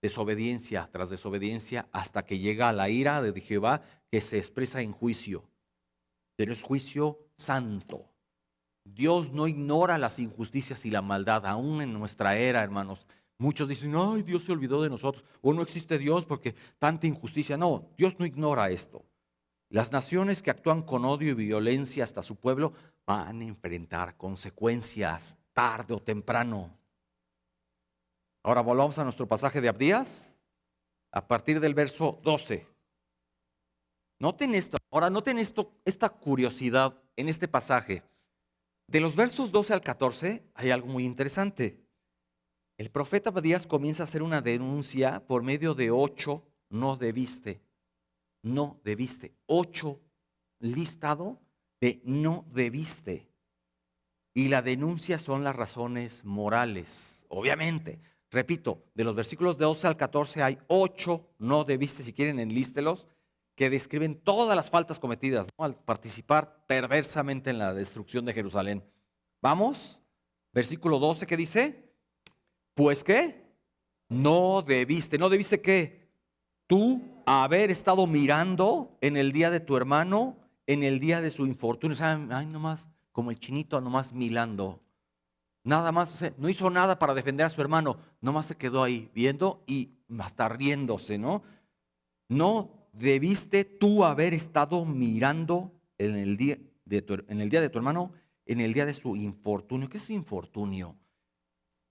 desobediencia tras desobediencia hasta que llega a la ira de Jehová, que se expresa en juicio. Pero es juicio santo. Dios no ignora las injusticias y la maldad, aún en nuestra era, hermanos. Muchos dicen, ay, Dios se olvidó de nosotros, o no existe Dios porque tanta injusticia. No, Dios no ignora esto. Las naciones que actúan con odio y violencia hasta su pueblo van a enfrentar consecuencias tarde o temprano. Ahora volvamos a nuestro pasaje de Abdías, a partir del verso 12. Noten esto, esta curiosidad en este pasaje. De los versos 12 al 14 hay algo muy interesante. El profeta Abdías comienza a hacer una denuncia por medio de 8 no debiste. 8 listado de no debiste. Y la denuncia son las razones morales, obviamente. Repito, de los versículos de 12 al 14 hay 8 no debiste, si quieren enlístelos. que describen todas las faltas cometidas, ¿no?, al participar perversamente en la destrucción de Jerusalén. Vamos, versículo 12, ¿qué dice? Pues ¿qué? ¿no debiste qué? Tú haber estado mirando en el día de tu hermano, en el día de su infortunio. O sea, ay, nomás, como el chinito, nomás milando. Nada más, o sea, no hizo nada para defender a su hermano, nomás se quedó ahí viendo y hasta riéndose, ¿no? No debiste tú haber estado mirando en el día en el día de tu hermano, en el día de su infortunio. ¿Qué es infortunio?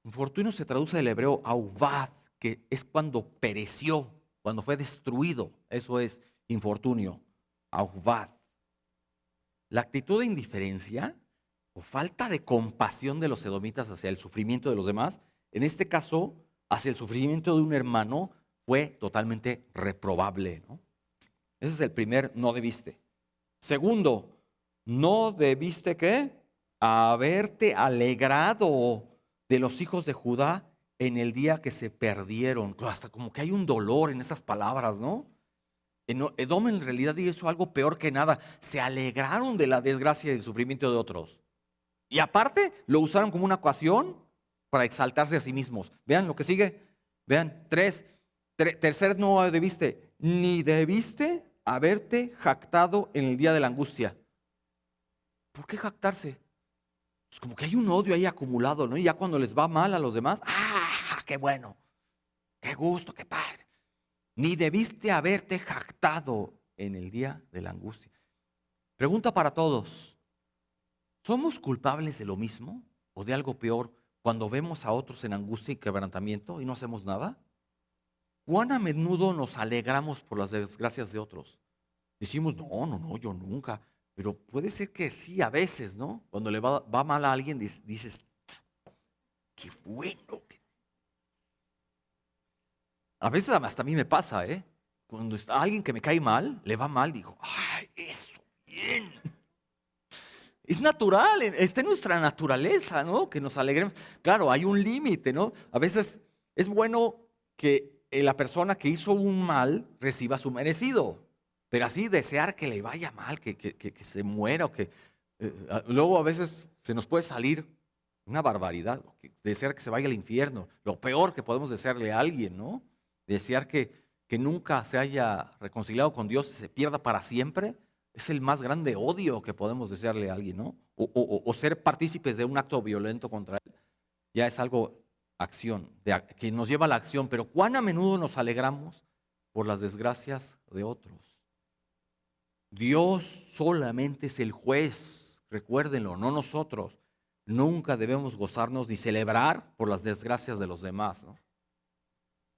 Infortunio se traduce del hebreo auvad, que es cuando pereció, cuando fue destruido. Eso es infortunio, auvad. La actitud de indiferencia o falta de compasión de los edomitas hacia el sufrimiento de los demás, en este caso, hacia el sufrimiento de un hermano, fue totalmente reprobable, ¿no? Ese es el primer no debiste. Segundo, no debiste ¿qué? Haberte alegrado de los hijos de Judá en el día que se perdieron. Hasta como que hay un dolor en esas palabras, ¿no? Edom en realidad hizo algo peor que nada. Se alegraron de la desgracia y del sufrimiento de otros. Y aparte lo usaron como una ocasión para exaltarse a sí mismos. Vean lo que sigue. Vean, tercer no debiste. Ni debiste haberte jactado en el día de la angustia. ¿Por qué jactarse? Pues como que hay un odio ahí acumulado, ¿no? Y ya cuando les va mal a los demás, ¡ah, qué bueno! ¡Qué gusto, qué padre! Ni debiste haberte jactado en el día de la angustia. Pregunta para todos. ¿Somos culpables de lo mismo o de algo peor cuando vemos a otros en angustia y quebrantamiento y no hacemos nada? ¿Cuán a menudo nos alegramos por las desgracias de otros? Decimos, no, yo nunca. Pero puede ser que sí, a veces, ¿no? Cuando le va mal a alguien, dices, qué bueno. A veces hasta a mí me pasa, ¿eh? Cuando está alguien que me cae mal, le va mal, digo, ay, eso, bien. Es natural, está en nuestra naturaleza, ¿no? Que nos alegremos. Claro, hay un límite, ¿no? A veces es bueno que la persona que hizo un mal reciba su merecido, pero así desear que le vaya mal, que se muera, o que luego a veces se nos puede salir una barbaridad, desear que se vaya al infierno, lo peor que podemos desearle a alguien, ¿no? Desear que nunca se haya reconciliado con Dios y se pierda para siempre. Es el más grande odio que podemos desearle a alguien, ¿no? O ser partícipes de un acto violento contra él. Ya es algo, acción, que nos lleva a la acción. Pero cuán a menudo nos alegramos por las desgracias de otros. Dios solamente es el juez, recuérdenlo, no nosotros. Nunca debemos gozarnos ni celebrar por las desgracias de los demás, ¿no?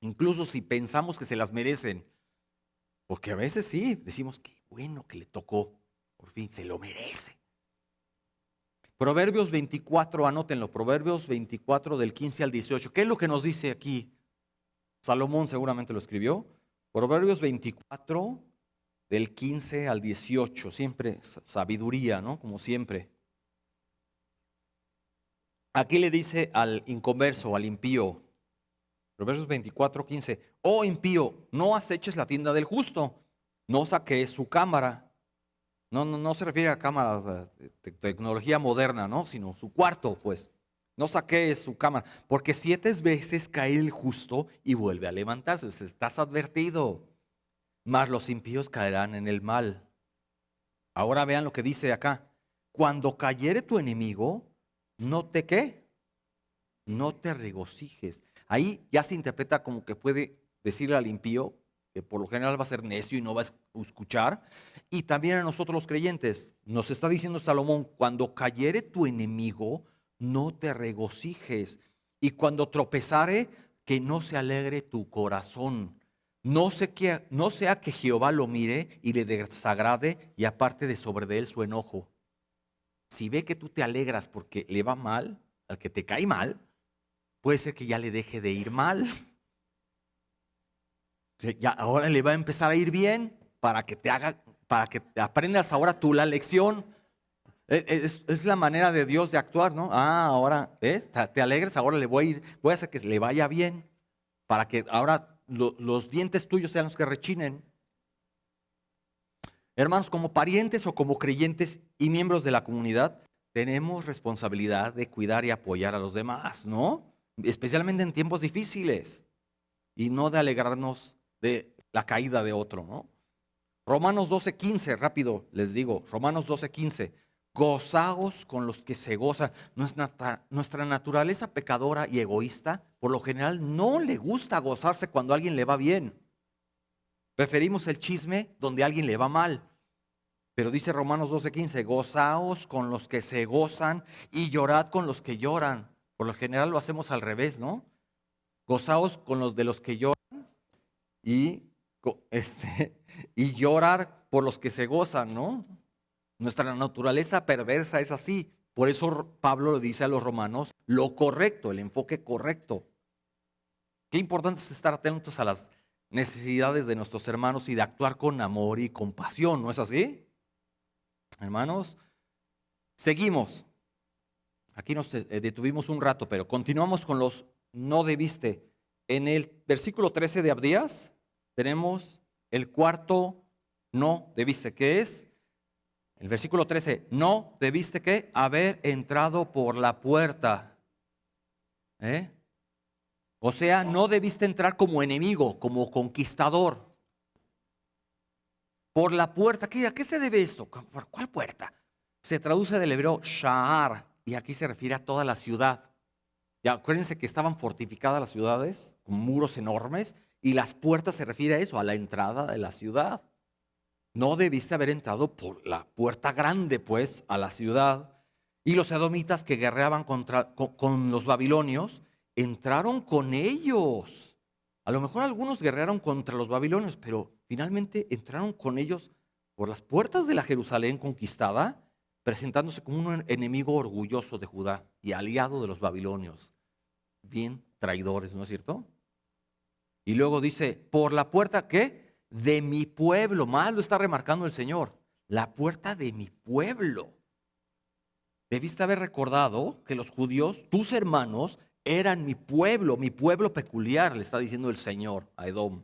Incluso si pensamos que se las merecen. Porque a veces sí, decimos, qué bueno que le tocó, por fin, se lo merece. Proverbios 24, anótenlo, Proverbios 24 del 15 al 18. ¿Qué es lo que nos dice aquí? Salomón seguramente lo escribió. Proverbios 24 del 15 al 18, siempre sabiduría, ¿no? Como siempre. Aquí le dice al inconverso, al impío, Proverbios 24, 15. Oh impío, no aceches la tienda del justo, no saques su cámara. No se refiere a cámaras de tecnología moderna, ¿no? Sino su cuarto, pues. No saques su cámara, porque 7 veces cae el justo y vuelve a levantarse. O sea, estás advertido. Mas los impíos caerán en el mal. Ahora vean lo que dice acá. Cuando cayere tu enemigo, no te ¿qué? No te regocijes. Ahí ya se interpreta como que puede decirle al impío, que por lo general va a ser necio y no va a escuchar, y también a nosotros los creyentes. Nos está diciendo Salomón, cuando cayere tu enemigo, no te regocijes, y cuando tropezare, que no se alegre tu corazón. No sea que Jehová lo mire y le desagrade y aparte de sobre de él su enojo. Si ve que tú te alegras porque le va mal, al que te cae mal, puede ser que ya le deje de ir mal. O sea, ya ahora le va a empezar a ir bien para que para que aprendas ahora tú la lección. Es la manera de Dios de actuar, ¿no? Ahora, ¿ves? Te alegres, ahora voy a hacer que le vaya bien para que ahora los dientes tuyos sean los que rechinen. Hermanos, como parientes o como creyentes y miembros de la comunidad, tenemos responsabilidad de cuidar y apoyar a los demás, ¿no? Especialmente en tiempos difíciles y no de alegrarnos de la caída de otro, ¿no? Romanos 12:15, rápido les digo, Romanos 12:15, gozaos con los que se gozan. Nuestra naturaleza pecadora y egoísta, por lo general, no le gusta gozarse cuando a alguien le va bien. Preferimos el chisme donde a alguien le va mal. Pero dice Romanos 12:15, gozaos con los que se gozan y llorad con los que lloran. Por lo general lo hacemos al revés, ¿no? Gozaos con los de los que lloran y, y llorar por los que se gozan, ¿no? Nuestra naturaleza perversa es así. Por eso Pablo le dice a los romanos lo correcto, el enfoque correcto. Qué importante es estar atentos a las necesidades de nuestros hermanos y de actuar con amor y compasión, ¿no es así? Hermanos, seguimos. Aquí nos detuvimos un rato, pero continuamos con los no debiste. En el versículo 13 de Abdías tenemos el cuarto no debiste, que es el versículo 13, no debiste ¿qué? Haber entrado por la puerta. O sea, no debiste entrar como enemigo, como conquistador. Por la puerta. ¿A qué se debe esto? ¿Por cuál puerta? Se traduce del hebreo sha'ar y aquí se refiere a toda la ciudad. Ya acuérdense que estaban fortificadas las ciudades con muros enormes y las puertas se refiere a eso, a la entrada de la ciudad. No debiste haber entrado por la puerta grande, pues, a la ciudad. Y los edomitas que guerreaban con los babilonios, entraron con ellos. A lo mejor algunos guerrearon contra los babilonios, pero finalmente entraron con ellos por las puertas de la Jerusalén conquistada, presentándose como un enemigo orgulloso de Judá y aliado de los babilonios. Bien traidores, ¿no es cierto? Y luego dice, por la puerta, ¿qué? De mi pueblo. Más lo está remarcando el Señor. La puerta de mi pueblo. Debiste haber recordado que los judíos, tus hermanos, eran mi pueblo peculiar, le está diciendo el Señor a Edom.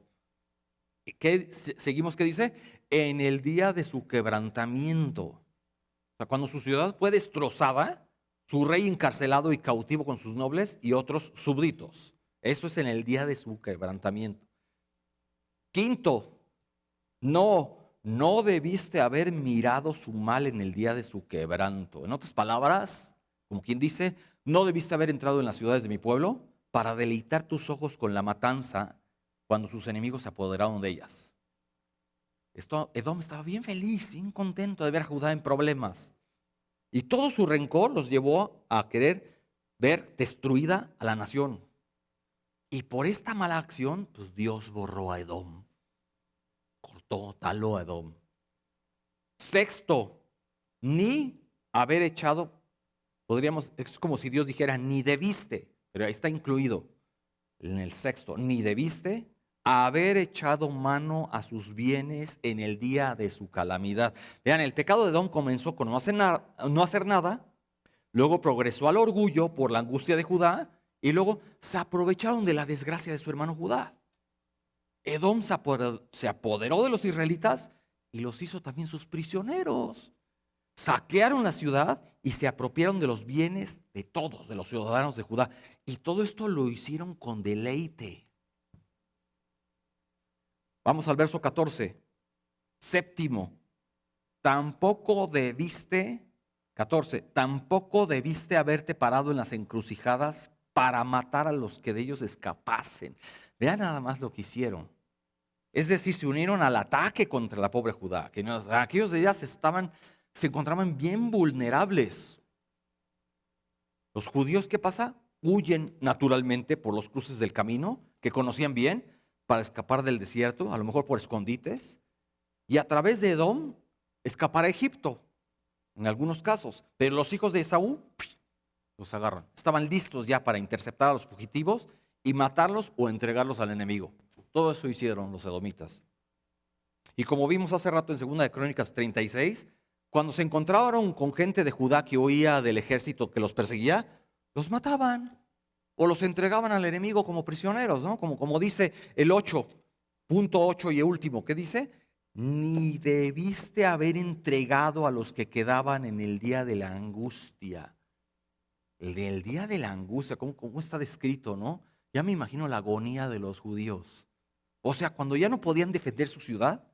Seguimos, ¿qué dice? En el día de su quebrantamiento. O sea, cuando su ciudad fue destrozada, su rey encarcelado y cautivo con sus nobles y otros súbditos. Eso es en el día de su quebrantamiento. Quinto, no debiste haber mirado su mal en el día de su quebranto. En otras palabras, como quien dice, no debiste haber entrado en las ciudades de mi pueblo para deleitar tus ojos con la matanza cuando sus enemigos se apoderaron de ellas. Edom estaba bien feliz, bien contento de ver a Judá en problemas. Y todo su rencor los llevó a querer ver destruida a la nación. Y por esta mala acción, pues Dios borró a Edom. Cortó, taló a Edom. Sexto, ni haber echado, es como si Dios dijera, ni debiste, pero ahí está incluido en el sexto, ni debiste haber echado mano a sus bienes en el día de su calamidad. Vean, el pecado de Edom comenzó con no hacer nada, luego progresó al orgullo por la angustia de Judá y luego se aprovecharon de la desgracia de su hermano Judá. Edom se apoderó de los israelitas y los hizo también sus prisioneros. Saquearon la ciudad y se apropiaron de los bienes de todos, de los ciudadanos de Judá. Y todo esto lo hicieron con deleite. Vamos al verso 14. Séptimo, tampoco debiste haberte parado en las encrucijadas para matar a los que de ellos escapasen. Vean nada más lo que hicieron. Es decir, se unieron al ataque contra la pobre Judá, que aquellos de ellas se encontraban bien vulnerables. Los judíos, ¿qué pasa? Huyen naturalmente por los cruces del camino, que conocían bien, para escapar del desierto, a lo mejor por escondites, y a través de Edom escapar a Egipto, en algunos casos. Pero los hijos de Esaú los agarran. Estaban listos ya para interceptar a los fugitivos y matarlos o entregarlos al enemigo. Todo eso hicieron los edomitas. Y como vimos hace rato en 2 de Crónicas 36, cuando se encontraron con gente de Judá que huía del ejército que los perseguía, los mataban o los entregaban al enemigo como prisioneros, ¿no? Como dice el 8.8 y el último, ¿qué dice? ni debiste haber entregado a los que quedaban en el día de la angustia. El del día de la angustia, ¿cómo está descrito, no? Ya me imagino la agonía de los judíos. O sea, cuando ya no podían defender su ciudad,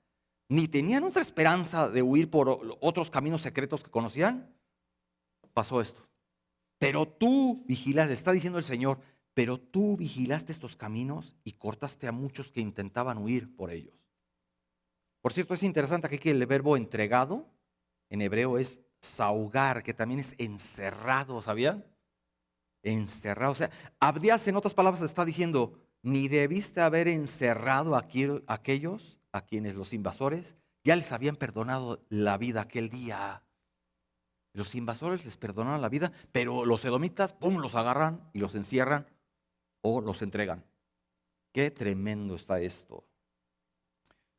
ni tenían otra esperanza de huir por otros caminos secretos que conocían, pasó esto. Pero tú vigilaste, está diciendo el Señor, pero tú vigilaste estos caminos y cortaste a muchos que intentaban huir por ellos. Por cierto, es interesante aquí que el verbo entregado en hebreo es saugar, que también es encerrado, ¿sabían? Encerrado. O sea, Abdías en otras palabras está diciendo, ni debiste haber encerrado a aquellos a quienes los invasores ya les habían perdonado la vida aquel día. Los invasores les perdonaron la vida, pero los edomitas, ¡pum!, los agarran y los encierran o los entregan. Qué tremendo está esto.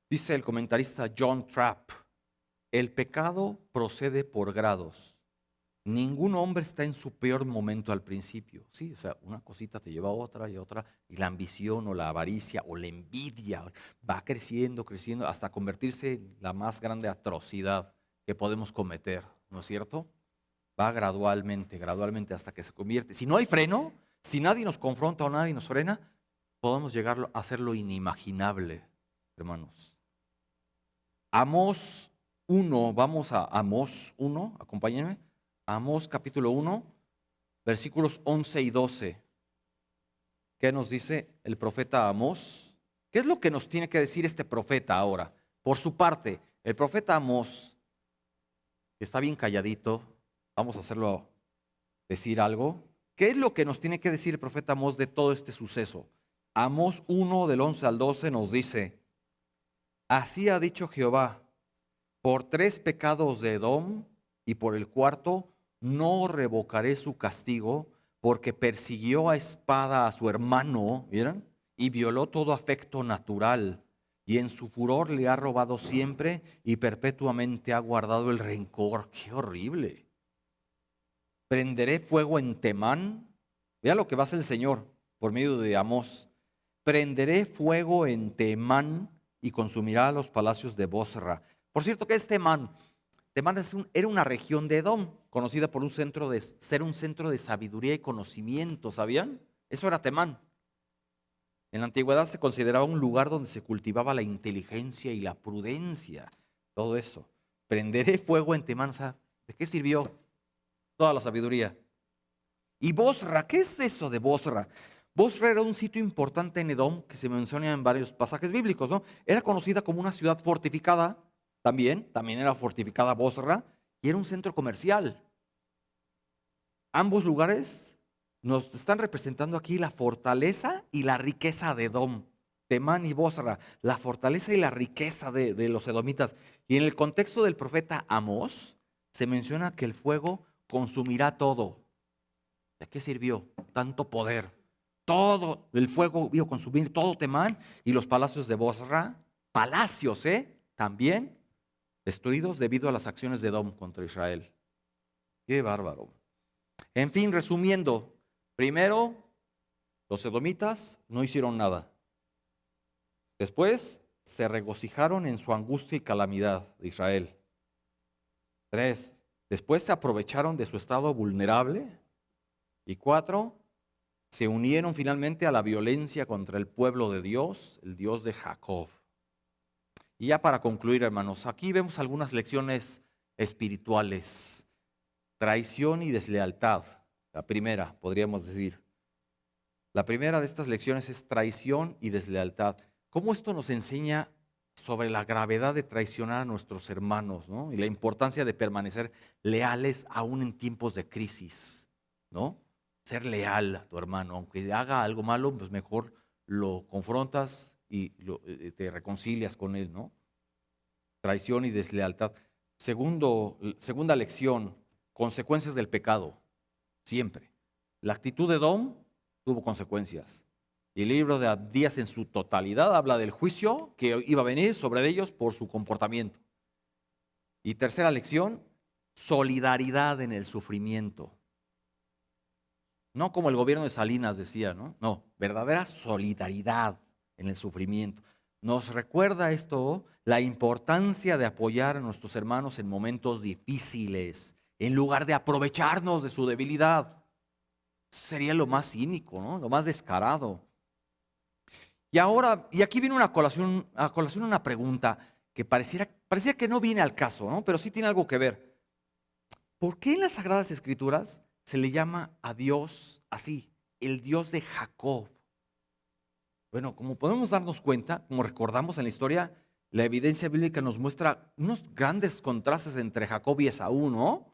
Dice el comentarista John Trapp, el pecado procede por grados. Ningún hombre está en su peor momento al principio. Sí, o sea, una cosita te lleva a otra y otra, y la ambición o la avaricia o la envidia va creciendo, creciendo, hasta convertirse en la más grande atrocidad que podemos cometer, ¿no es cierto? Va gradualmente, gradualmente hasta que se convierte. Si no hay freno, si nadie nos confronta o nadie nos frena, podemos llegar a hacer lo inimaginable, hermanos. Amós 1, vamos a Amós 1, acompáñenme. Amós capítulo 1, versículos 11 y 12. ¿Qué nos dice el profeta Amós? ¿Qué es lo que nos tiene que decir este profeta ahora? Por su parte, el profeta Amós, que está bien calladito, vamos a hacerlo decir algo. ¿Qué es lo que nos tiene que decir el profeta Amós de todo este suceso? Amós 1 del 11 al 12 nos dice, así ha dicho Jehová, por 3 pecados de Edom y por el cuarto no revocaré su castigo, porque persiguió a espada a su hermano, ¿vieron? Y violó todo afecto natural, y en su furor le ha robado siempre y perpetuamente ha guardado el rencor. ¡Qué horrible! Prenderé fuego en Temán. Vea lo que va a hacer el Señor por medio de Amós. Prenderé fuego en Temán y consumirá los palacios de Bosra. Por cierto, ¿qué es Temán? Temán era una región de Edom, conocida por ser un centro de sabiduría y conocimiento, ¿sabían? Eso era Temán. En la antigüedad se consideraba un lugar donde se cultivaba la inteligencia y la prudencia, todo eso. Prenderé fuego en Temán, o sea, ¿de qué sirvió toda la sabiduría? Y Bosra, ¿qué es eso de Bosra? Bosra era un sitio importante en Edom que se menciona en varios pasajes bíblicos, ¿no? Era conocida como una ciudad fortificada, también era fortificada Bosra, y era un centro comercial. Ambos lugares nos están representando aquí la fortaleza y la riqueza de Edom, Temán y Bosra, la fortaleza y la riqueza de los edomitas. Y en el contexto del profeta Amós, se menciona que el fuego consumirá todo. ¿De qué sirvió tanto poder? Todo el fuego vio consumir todo Temán y los palacios de Bosra, palacios, también destruidos debido a las acciones de Edom contra Israel. Qué bárbaro. En fin, resumiendo, primero, los edomitas no hicieron nada. Después, se regocijaron en su angustia y calamidad de Israel. 3, después se aprovecharon de su estado vulnerable. Y 4, se unieron finalmente a la violencia contra el pueblo de Dios, el Dios de Jacob. Y ya para concluir, hermanos, aquí vemos algunas lecciones espirituales. Traición y deslealtad. La primera, podríamos decir. La primera de estas lecciones es traición y deslealtad. ¿Cómo esto nos enseña sobre la gravedad de traicionar a nuestros hermanos, ¿no? Y la importancia de permanecer leales aún en tiempos de crisis, ¿no? Ser leal a tu hermano, aunque haga algo malo, pues mejor lo confrontas y te reconcilias con él, ¿no? Traición y deslealtad. Segunda lección, consecuencias del pecado, siempre. La actitud de Edom tuvo consecuencias. Y el libro de Abdías en su totalidad habla del juicio que iba a venir sobre ellos por su comportamiento. Y tercera lección, solidaridad en el sufrimiento. No como el gobierno de Salinas decía, ¿no? No, verdadera solidaridad en el sufrimiento. nos recuerda esto la importancia de apoyar a nuestros hermanos en momentos difíciles, en lugar de aprovecharnos de su debilidad. Sería lo más cínico, ¿no? Lo más descarado. Y ahora, y aquí viene a colación una pregunta que parecía que no viene al caso, ¿no? Pero sí tiene algo que ver. ¿Por qué en las Sagradas Escrituras se le llama a Dios así, el Dios de Jacob? Bueno, como podemos darnos cuenta, como recordamos en la historia, la evidencia bíblica nos muestra unos grandes contrastes entre Jacob y Esaú, ¿no?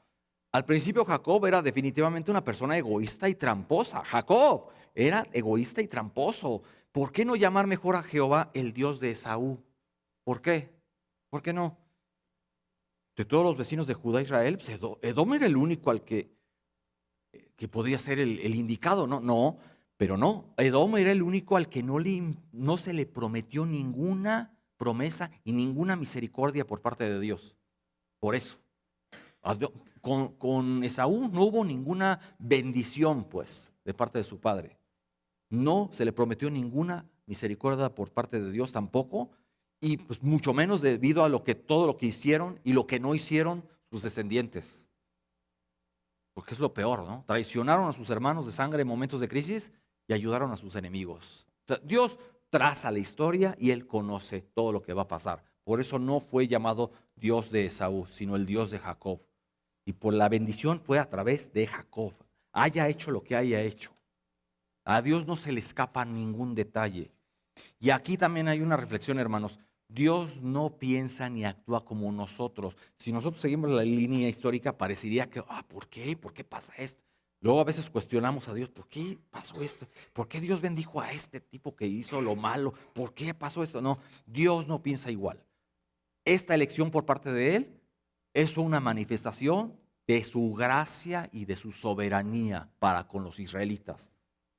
Al principio Jacob era definitivamente una persona egoísta y tramposa. Jacob era egoísta y tramposo. ¿Por qué no llamar mejor a Jehová el Dios de Esaú? ¿Por qué? ¿Por qué no? De todos los vecinos de Judá e Israel, pues Edom era el único al que podía ser el indicado, ¿no? No, pero no. Edom era el único al que no se le prometió ninguna promesa y ninguna misericordia por parte de Dios. Por eso. Con Esaú no hubo ninguna bendición, pues, de parte de su padre. No se le prometió ninguna misericordia por parte de Dios tampoco, y pues mucho menos debido a todo lo que hicieron y lo que no hicieron sus descendientes. Porque es lo peor, ¿no? Traicionaron a sus hermanos de sangre en momentos de crisis y ayudaron a sus enemigos. O sea, Dios traza la historia y Él conoce todo lo que va a pasar. Por eso no fue llamado Dios de Esaú, sino el Dios de Jacob. Y por la bendición fue a través de Jacob. Haya hecho lo que haya hecho. A Dios no se le escapa ningún detalle. Y aquí también hay una reflexión, hermanos. Dios no piensa ni actúa como nosotros. Si nosotros seguimos la línea histórica, parecería que, ¿por qué? ¿Por qué pasa esto? Luego a veces cuestionamos a Dios, ¿por qué pasó esto? ¿Por qué Dios bendijo a este tipo que hizo lo malo? ¿Por qué pasó esto? No, Dios no piensa igual. Esta elección por parte de Él es una manifestación de su gracia y de su soberanía para con los israelitas.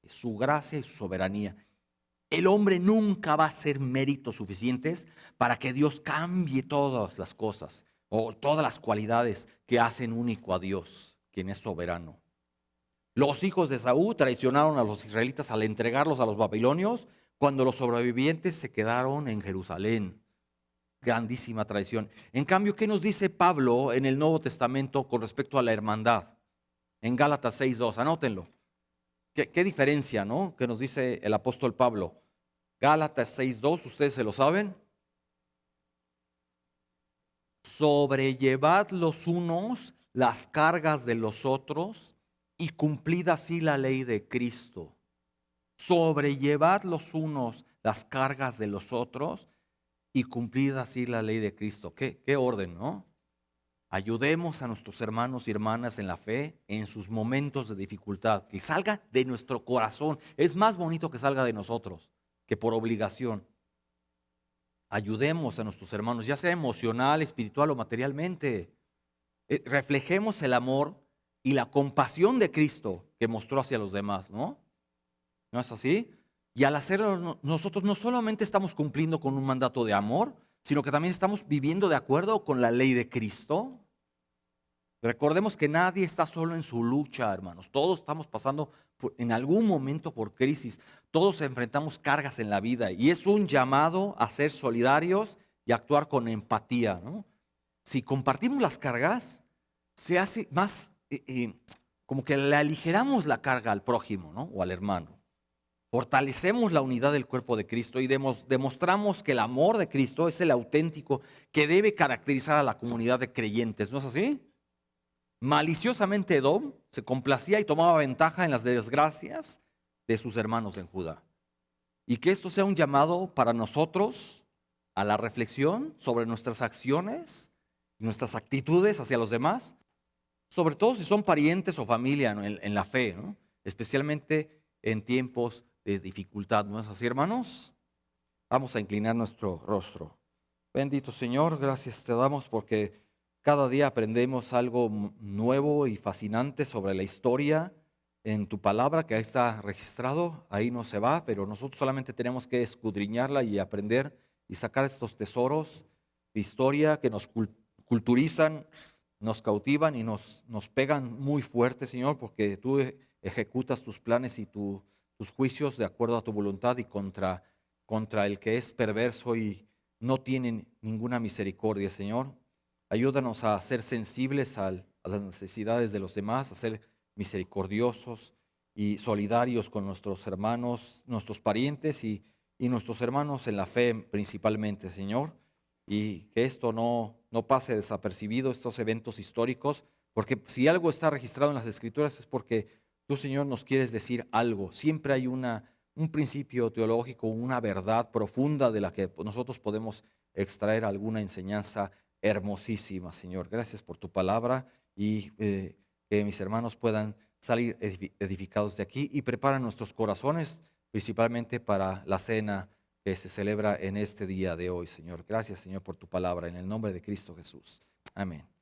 Su gracia y su soberanía. El hombre nunca va a ser méritos suficientes para que Dios cambie todas las cosas o todas las cualidades que hacen único a Dios, quien es soberano. Los hijos de Saúl traicionaron a los israelitas al entregarlos a los babilonios cuando los sobrevivientes se quedaron en Jerusalén. Grandísima traición. En cambio, ¿qué nos dice Pablo en el Nuevo Testamento con respecto a la hermandad? En Gálatas 6:2, anótenlo. ¿Qué diferencia, no? Que nos dice el apóstol Pablo. Gálatas 6:2, ustedes se lo saben. Sobrellevad los unos las cargas de los otros y cumplid así la ley de Cristo. Sobrellevad los unos las cargas de los otros y cumplid así la ley de Cristo. ¿Qué orden, no? Ayudemos a nuestros hermanos y hermanas en la fe en sus momentos de dificultad. Que salga de nuestro corazón. Es más bonito que salga de nosotros que por obligación. Ayudemos a nuestros hermanos, ya sea emocional, espiritual o materialmente. Reflejemos el amor y la compasión de Cristo que mostró hacia los demás, ¿no? ¿No es así? Y al hacerlo, nosotros no solamente estamos cumpliendo con un mandato de amor, sino que también estamos viviendo de acuerdo con la ley de Cristo. Recordemos que nadie está solo en su lucha, hermanos. Todos estamos pasando en algún momento por crisis. Todos enfrentamos cargas en la vida y es un llamado a ser solidarios y actuar con empatía, ¿no? Si compartimos las cargas, se hace más, como que le aligeramos la carga al prójimo, ¿no? O al hermano. Fortalecemos la unidad del cuerpo de Cristo y demostramos que el amor de Cristo es el auténtico que debe caracterizar a la comunidad de creyentes, ¿no es así? Maliciosamente Edom se complacía y tomaba ventaja en las desgracias de sus hermanos en Judá. Y que esto sea un llamado para nosotros a la reflexión sobre nuestras acciones y nuestras actitudes hacia los demás, sobre todo si son parientes o familia, ¿no? en la fe, ¿no? Especialmente en tiempos de dificultad, ¿no es así, hermanos? Vamos a inclinar nuestro rostro. Bendito Señor, gracias te damos porque cada día aprendemos algo nuevo y fascinante sobre la historia en tu palabra que ahí está registrado, ahí no se va, pero nosotros solamente tenemos que escudriñarla y aprender y sacar estos tesoros de historia que nos culturizan, nos cautivan y nos pegan muy fuerte, Señor, porque tú ejecutas tus planes y tus juicios de acuerdo a tu voluntad y contra contra el que es perverso y no tiene ninguna misericordia, Señor. Ayúdanos a ser sensibles a las necesidades de los demás, a ser misericordiosos y solidarios con nuestros hermanos, nuestros parientes y nuestros hermanos en la fe principalmente, Señor. Y que esto no pase desapercibido, estos eventos históricos, porque si algo está registrado en las Escrituras es porque tú, Señor, nos quieres decir algo. Siempre hay un principio teológico, una verdad profunda de la que nosotros podemos extraer alguna enseñanza hermosísima, Señor. Gracias por tu palabra y que mis hermanos puedan salir edificados de aquí y preparan nuestros corazones principalmente para la cena que se celebra en este día de hoy, Señor. Gracias, Señor, por tu palabra. En el nombre de Cristo Jesús. Amén.